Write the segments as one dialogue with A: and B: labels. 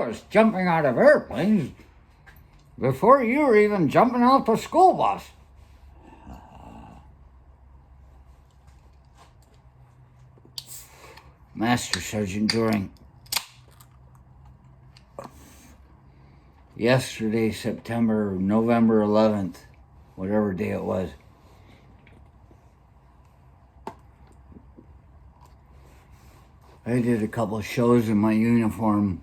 A: I was jumping out of airplanes before you were even jumping out the school bus. Master Sergeant Doring. Yesterday, November 11th, whatever day it was. I did a couple of shows in my uniform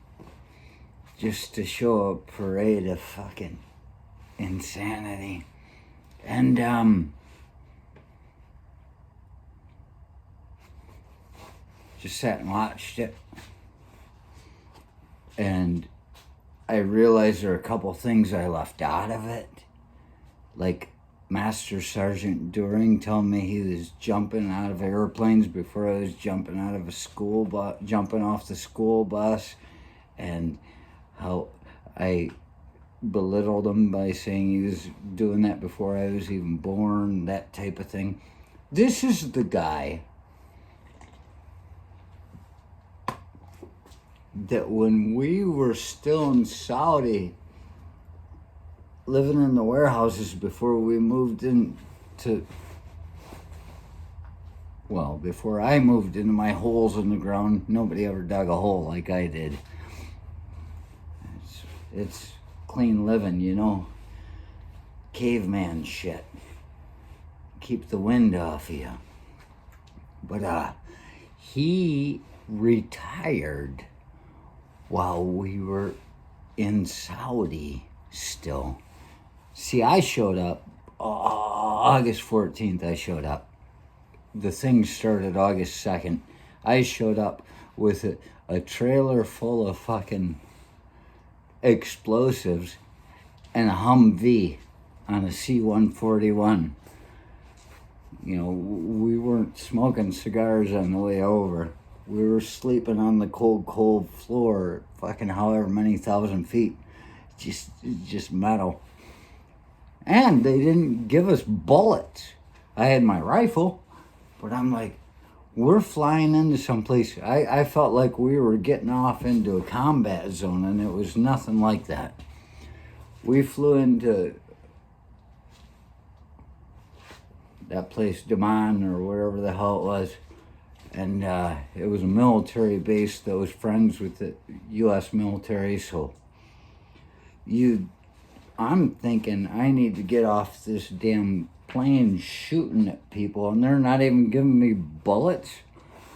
A: just to show a parade of fucking insanity. And, just sat and watched it. And I realized there are a couple things I left out of it. Like Master Sergeant Doring telling me he was jumping out of airplanes before I was jumping out of a school bus, jumping off the school bus, and how I belittled him by saying he was doing that before I was even born, that type of thing. This is the guy that when we were still in Saudi, living in the warehouses before we moved before I moved into my holes in the ground, nobody ever dug a hole like I did. It's clean living, you know, caveman shit. Keep the wind off of you. But he retired while we were in Saudi still. See, I showed up, August 14th I showed up. The thing started August 2nd. I showed up with a trailer full of fucking explosives and a Humvee on a C-141. You know, we weren't smoking cigars on the way over. We were sleeping on the cold floor, fucking however many thousand feet. Just metal. And they didn't give us bullets. I had my rifle, but I'm like, we're flying into someplace. I felt like we were getting off into a combat zone, and it was nothing like that. We flew into that place, Daman, or whatever the hell it was. And it was a military base that was friends with the U.S. military, so I'm thinking I need to get off this damn plane shooting at people, and they're not even giving me bullets?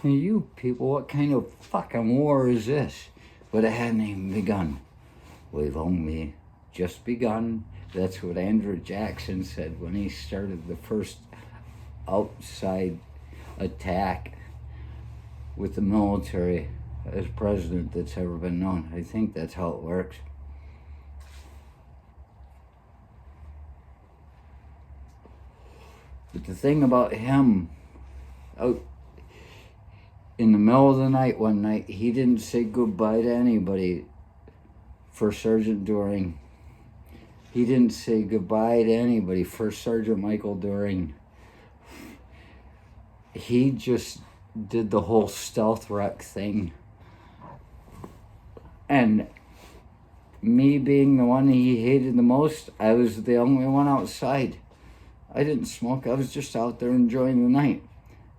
A: And you people, what kind of fucking war is this? But it hadn't even begun. We've only just begun. That's what Andrew Jackson said when he started the first outside attack with the military as president that's ever been known. I think that's how it works. But the thing about him, out in the middle of the night one night, he didn't say goodbye to anybody. First Sergeant Doring. He didn't say goodbye to anybody. First Sergeant Michael Doring. He just did the whole stealth wreck thing. And me being the one he hated the most, I was the only one outside. I didn't smoke. I was just out there enjoying the night.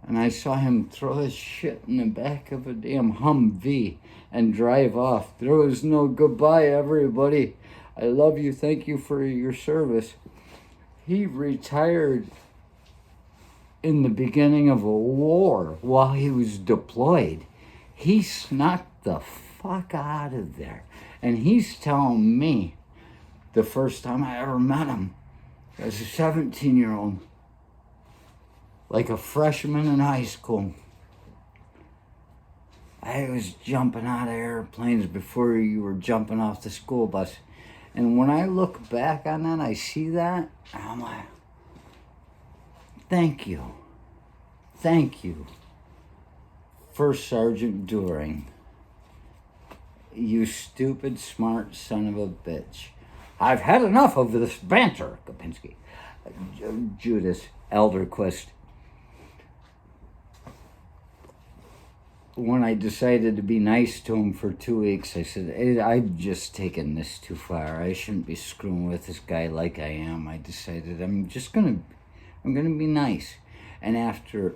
A: And I saw him throw his shit in the back of a damn Humvee and drive off. There was no goodbye, everybody. I love you. Thank you for your service. He retired in the beginning of a war while he was deployed. He snuck the fuck out of there. And he's telling me the first time I ever met him as a 17-year-old, like a freshman in high school, I was jumping out of airplanes before you were jumping off the school bus. And when I look back on that, I see that, and I'm like, thank you. Thank you, First Sergeant Doring. You stupid, smart son of a bitch. I've had enough of this banter, Kapinski. Judas, Elderquist. when I decided to be nice to him for 2 weeks, I said, hey, I've just taken this too far. I shouldn't be screwing with this guy like I am. I decided I'm gonna be nice. And after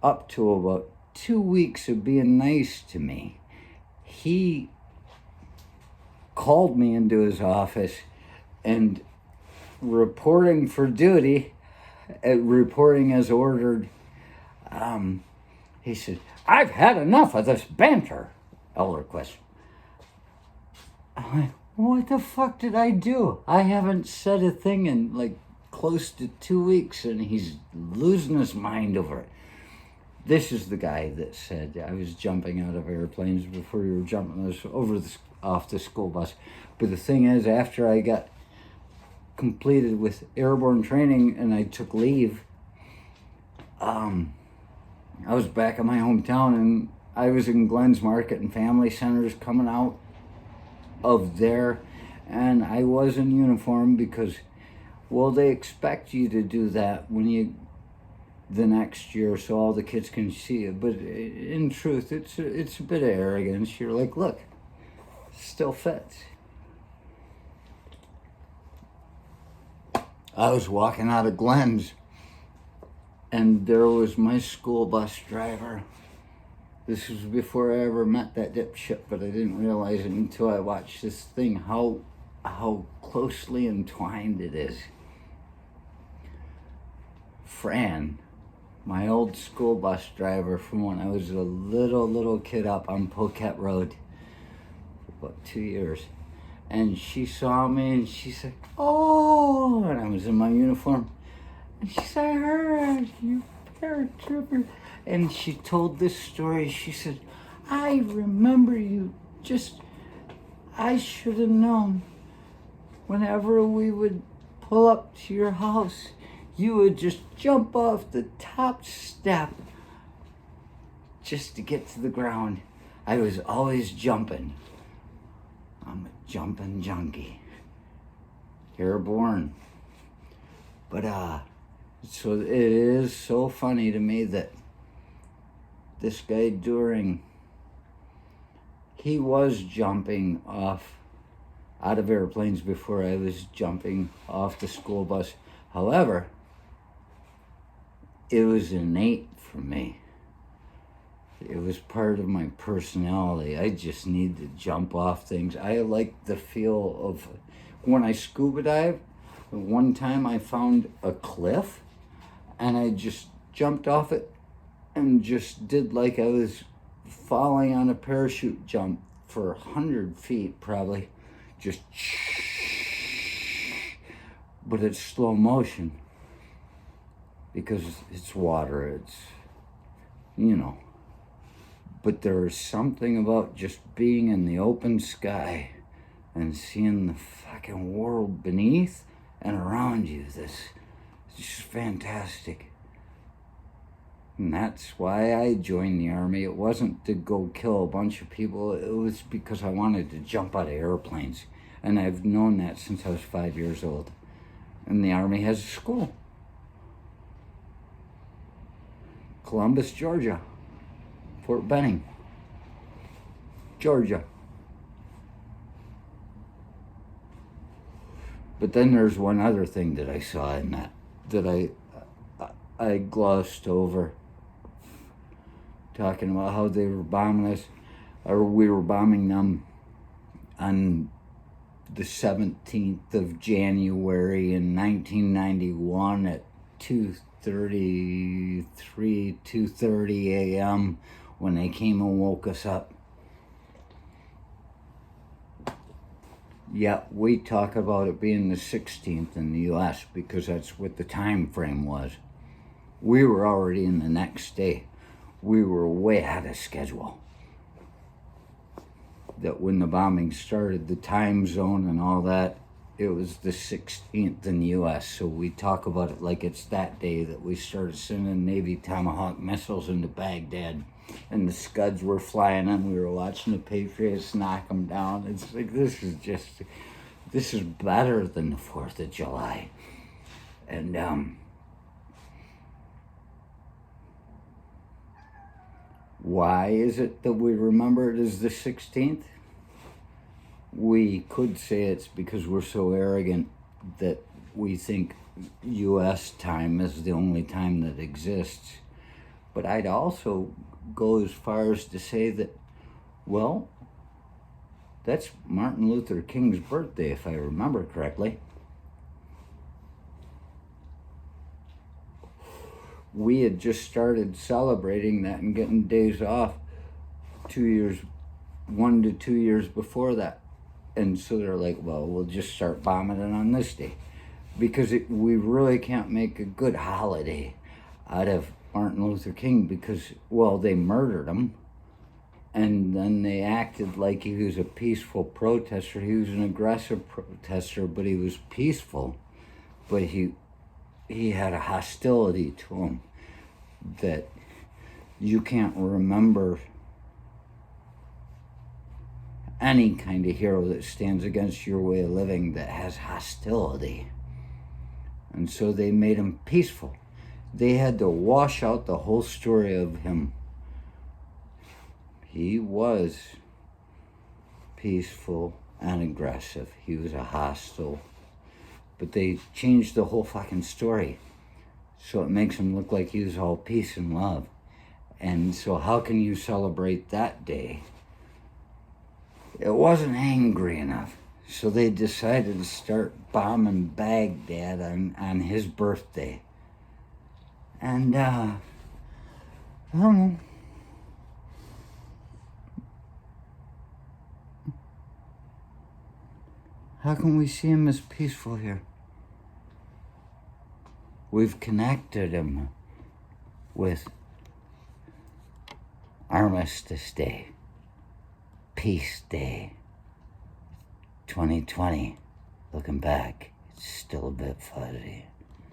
A: up to about 2 weeks of being nice to me, he called me into his office and reporting for duty, reporting as ordered, he said, I've had enough of this banter. Elder question. I'm like, what the fuck did I do? I haven't said a thing in like close to 2 weeks, and he's losing his mind over it. This is the guy that said I was jumping out of airplanes before you were jumping us off the school bus. But the thing is, after I got completed with airborne training and I took leave, I was back in my hometown, and I was in Glenn's Market and Family Centers coming out of there, and I was in uniform because, well, they expect you to do that when the next year so all the kids can see it. But in truth, it's a bit of arrogance. You're like, look, still fits. I was walking out of Glenn's, and there was my school bus driver. This was before I ever met that dipshit, but I didn't realize it until I watched this thing, how closely entwined it is. Fran, my old school bus driver from when I was a little kid up on Poquet Road for about 2 years. And she saw me and she said, oh, and I was in my uniform. And she said, I heard you paratrooper. And she told this story. She said, I remember you I should have known whenever we would pull up to your house, you would just jump off the top step just to get to the ground. I was always jumping. I'm a jumping junkie. Airborne. But, so it is so funny to me that this guy he was jumping out of airplanes before I was jumping off the school bus. However, it was innate for me. It was part of my personality. I just need to jump off things. I like the feel of when I scuba dive. One time I found a cliff and I just jumped off it and just did like I was falling on a parachute jump for 100 feet probably. Just, but it's slow motion because it's water, it's, but there's something about just being in the open sky and seeing the fucking world beneath and around you. It's just fantastic. And that's why I joined the Army. It wasn't to go kill a bunch of people. It was because I wanted to jump out of airplanes. And I've known that since I was 5 years old. And the Army has a school. Columbus, Georgia. Fort Benning, Georgia. But then there's one other thing that I saw in that I glossed over, talking about how they were bombing us, or we were bombing them on the 17th of January in 1991 at 2:30 a.m. when they came and woke us up. Yeah, we talk about it being the 16th in the U.S. because that's what the time frame was. We were already in the next day. We were way ahead of schedule. That when the bombing started, the time zone and all that, it was the 16th in the U.S., so we talk about it like it's that day that we started sending Navy Tomahawk missiles into Baghdad, and the Scuds were flying in. We were watching the Patriots knock them down. It's like, this is better than the 4th of July. And Why is it that we remember it as the 16th? We could say it's because we're so arrogant that we think U.S. time is the only time that exists. But I'd also go as far as to say that, well, that's Martin Luther King's birthday, if I remember correctly. We had just started celebrating that and getting days off 1 to 2 years before that. And so they're like, well, we'll just start bombing it on this day. Because we really can't make a good holiday out of Martin Luther King because, well, they murdered him. And then they acted like he was a peaceful protester. He was an aggressive protester, but he was peaceful. But he had a hostility to him that you can't remember any kind of hero that stands against your way of living that has hostility. And so they made him peaceful. They had to wash out the whole story of him. He was peaceful and aggressive. He was a hostile. But they changed the whole fucking story. So it makes him look like he was all peace and love. And so how can you celebrate that day? It wasn't angry enough. So they decided to start bombing Baghdad on his birthday. And, I don't know. How can we see him as peaceful here? We've connected him with Armistice Day, Peace Day, 2020. Looking back, it's still a bit fuzzy.